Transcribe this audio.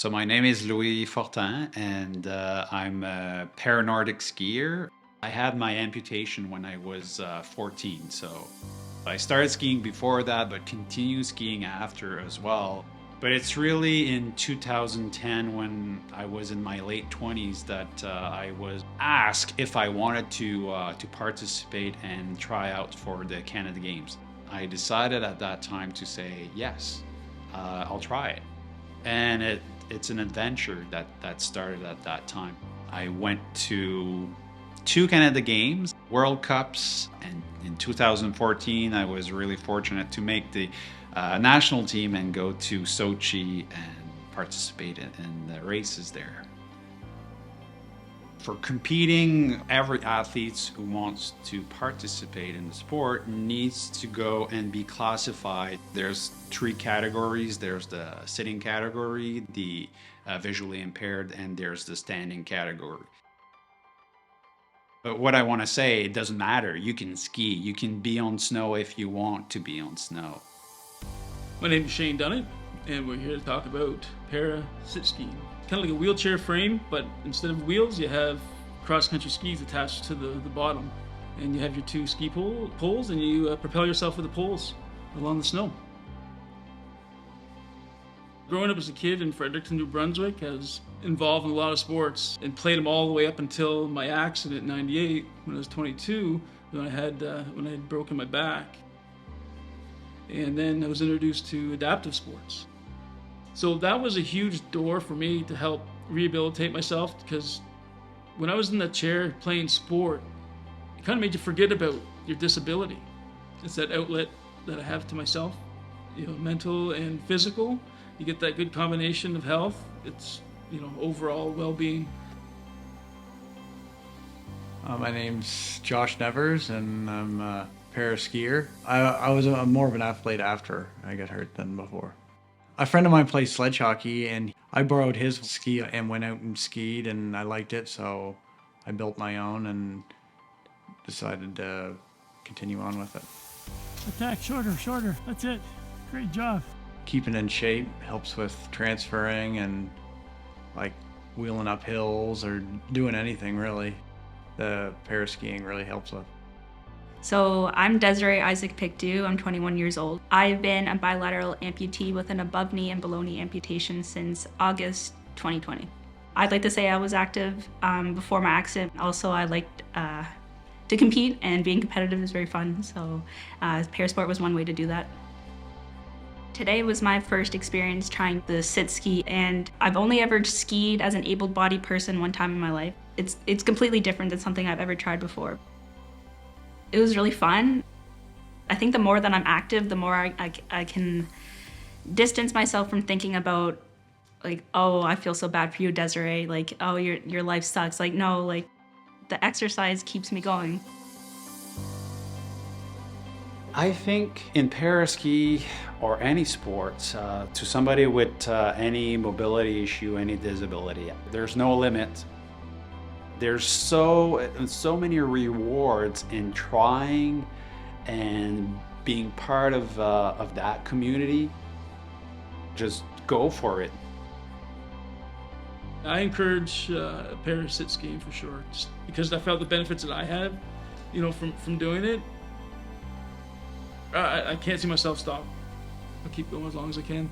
So my name is Louis Fortin, and I'm a Para Nordic skier. I had my amputation when I was 14, so I started skiing before that, but continued skiing after as well. But it's really in 2010, when I was in my late 20s, that I was asked if I wanted to participate and try out for the Canada Games. I decided at that time to say yes, I'll try it. And it's an adventure that started at that time. I went to 2 Canada Games, World Cups, and in 2014 I was really fortunate to make the national team and go to Sochi and participate in the races there. For competing, every athlete who wants to participate in the sport needs to go and be classified. There's 3 categories. There's the sitting category, the visually impaired, and there's the standing category. But what I want to say, it doesn't matter. You can ski. You can be on snow if you want to be on snow. My name is Shane Dunnett, and we're here to talk about para sit skiing. Kind of like a wheelchair frame, but instead of wheels, you have cross-country skis attached to the bottom. And you have your 2 ski poles, and you propel yourself with the poles along the snow. Growing up as a kid in Fredericton, New Brunswick, I was involved in a lot of sports and played them all the way up until my accident in '98 when I was 22, when I had broken my back. And then I was introduced to adaptive sports. So that was a huge door for me to help rehabilitate myself, because when I was in that chair playing sport, it kind of made you forget about your disability. It's that outlet that I have to myself, mental and physical. You get that good combination of health. It's, overall well-being. My name's Josh Nevers, and I'm a para skier. I was more of an athlete after I got hurt than before. A friend of mine plays sledge hockey, and I borrowed his ski and went out and skied, and I liked it, so I built my own and decided to continue on with it. Attack, shorter, that's it. Great job. Keeping in shape helps with transferring and like wheeling up hills or doing anything really. The para skiing really helps with. So I'm Desiree Isaac Pictou. I'm 21 years old. I've been a bilateral amputee with an above knee and below knee amputation since August 2020. I'd like to say I was active before my accident. Also, I liked to compete, and being competitive is very fun. So parasport was one way to do that. Today was my first experience trying the sit ski, and I've only ever skied as an able-bodied person one time in my life. It's completely different than something I've ever tried before. It was really fun. I think the more that I'm active, the more I can distance myself from thinking about, like, oh, I feel so bad for you, Desiree. Like, oh, your life sucks. Like, no, like, the exercise keeps me going. I think in para-ski or any sports, to somebody with any mobility issue, any disability, there's no limit. There's so many rewards in trying and being part of that community. Just go for it. I encourage para sit skiing for sure, just because I felt the benefits that I have, from doing it. I can't see myself stop. I'll keep going as long as I can.